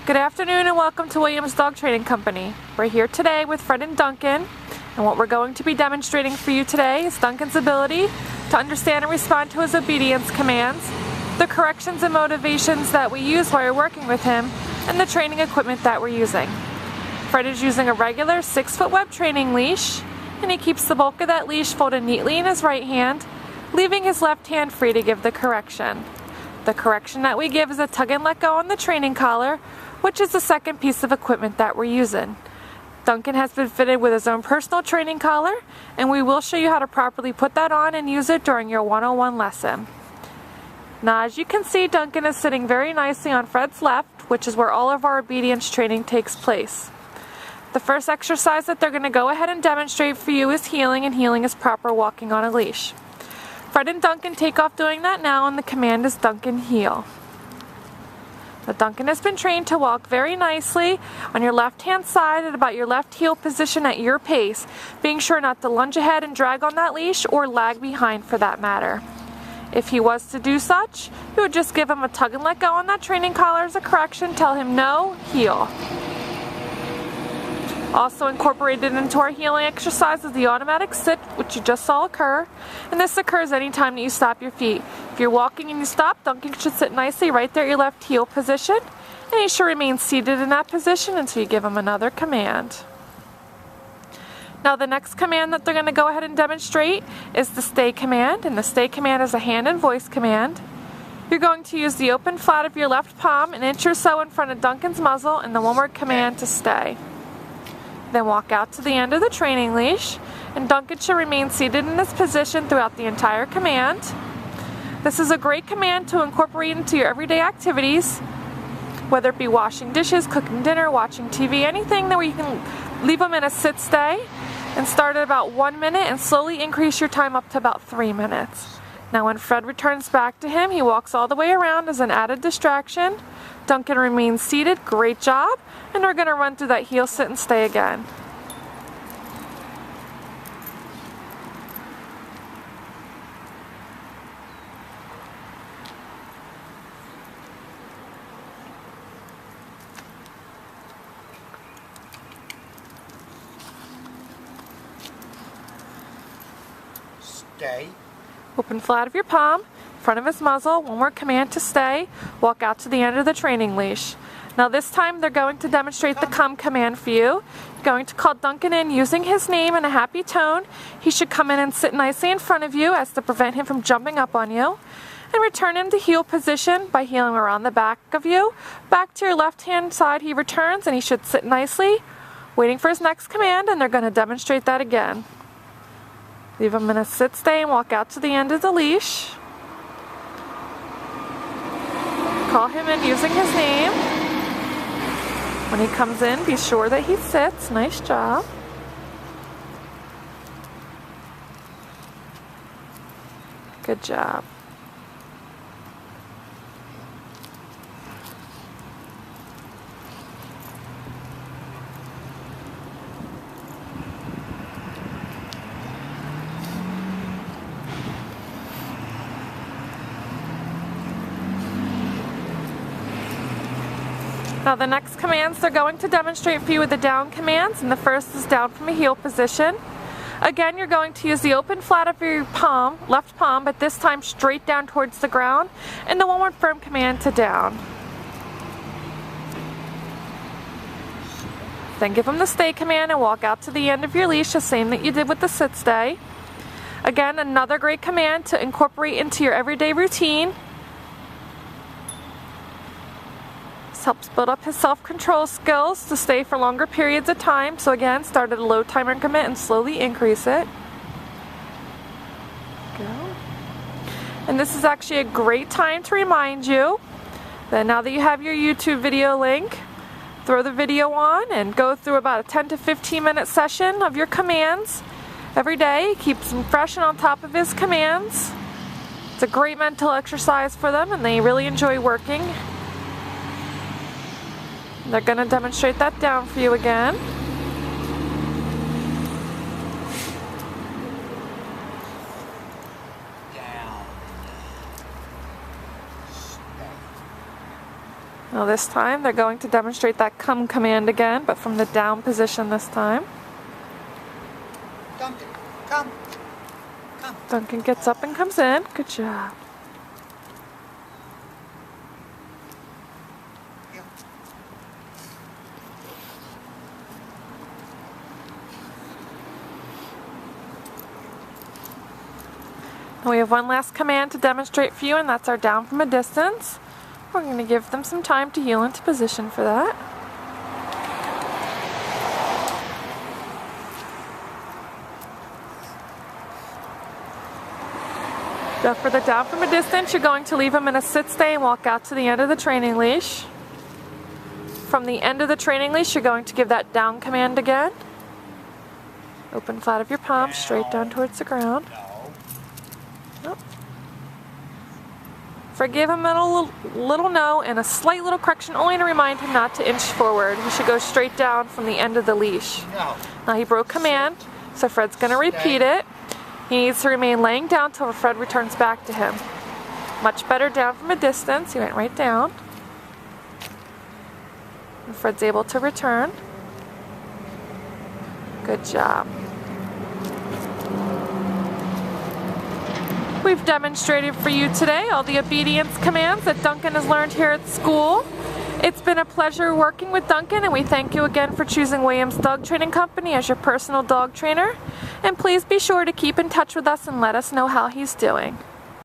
Good afternoon and welcome to Williams Dog Training Company. We're here today with Fred and Duncan, and what we're going to be demonstrating for you today is Duncan's ability to understand and respond to his obedience commands, the corrections and motivations that we use while you're working with him, and the training equipment that we're using. Fred is using a regular 6-foot web training leash, and he keeps the bulk of that leash folded neatly in his right hand, leaving his left hand free to give the correction. The correction that we give is a tug and let go on the training collar, which is the second piece of equipment that we're using. Duncan has been fitted with his own personal training collar, and we will show you how to properly put that on and use it during your one-on-one lesson. Now, as you can see, Duncan is sitting very nicely on Fred's left, which is where all of our obedience training takes place. The first exercise that they're going to go ahead and demonstrate for you is heeling, and heeling is proper walking on a leash. Fred and Duncan take off doing that now, and the command is Duncan heel. Now, Duncan has been trained to walk very nicely on your left-hand side at about your left heel position at your pace, being sure not to lunge ahead and drag on that leash or lag behind for that matter. If he was to do such, you would just give him a tug and let go on that training collar as a correction, tell him no, heel. Also incorporated into our heeling exercise is the automatic sit, which you just saw occur, and this occurs anytime that you stop your feet. If you're walking and you stop, Duncan should sit nicely right there at your left heel position, and he should remain seated in that position until you give him another command. Now, the next command that they're going to go ahead and demonstrate is the stay command, and the stay command is a hand and voice command. You're going to use the open flat of your left palm an inch or so in front of Duncan's muzzle and the one-word command to stay. Then walk out to the end of the training leash, and Duncan should remain seated in this position throughout the entire command. This is a great command to incorporate into your everyday activities, whether it be washing dishes, cooking dinner, watching TV, anything that you can leave them in a sit-stay, and start at about 1 minute and slowly increase your time up to about 3 minutes. Now, when Fred returns back to him, he walks all the way around as an added distraction. Duncan remains seated, great job, and we're going to run through that heel, sit, and stay again. Stay. Open flat of your palm, in front of his muzzle, one more command to stay, walk out to the end of the training leash. Now this time they're going to demonstrate the come command for you. You're going to call Duncan in using his name in a happy tone. He should come in and sit nicely in front of you as to prevent him from jumping up on you. And return into heel position by heeling around the back of you. Back to your left hand side he returns, and he should sit nicely, waiting for his next command, and they're going to demonstrate that again. Leave him in a sit, stay, and walk out to the end of the leash. Call him in using his name. When he comes in, be sure that he sits. Nice job. Good job. Now, the next commands they're going to demonstrate for you are the down commands, and the first is down from a heel position. Again, you're going to use the open flat of your palm, left palm, but this time straight down towards the ground, and the one-word firm command to down. Then give them the stay command and walk out to the end of your leash, the same that you did with the sit stay. Again, another great command to incorporate into your everyday routine. Helps build up his self-control skills to stay for longer periods of time. So again, start at a low time increment and slowly increase it. Go. And this is actually a great time to remind you that now that you have your YouTube video link, throw the video on and go through about a 10 to 15 minute session of your commands every day. Keeps him fresh and on top of his commands. It's a great mental exercise for them, and they really enjoy working. They're going to demonstrate that down for you again. Now this time they're going to demonstrate that come command again, but from the down position this time. Duncan, come. Come. Duncan gets up and comes in. Good job. Here. And we have one last command to demonstrate for you, and that's our down from a distance. We're going to give them some time to heal into position for that. Now for the down from a distance, you're going to leave them in a sit stay and walk out to the end of the training leash. From the end of the training leash, you're going to give that down command again. Open flat of your palm, straight down towards the ground. No. Oh. Forgive him a little no and a slight little correction, only to remind him not to inch forward. He should go straight down from the end of the leash. No. Now he broke command, so Fred's going to repeat it. He needs to remain laying down until Fred returns back to him. Much better down from a distance. He went right down. And Fred's able to return. Good job. We've demonstrated for you today all the obedience commands that Duncan has learned here at school. It's been a pleasure working with Duncan, and we thank you again for choosing Williams Dog Training Company as your personal dog trainer. And please be sure to keep in touch with us and let us know how he's doing.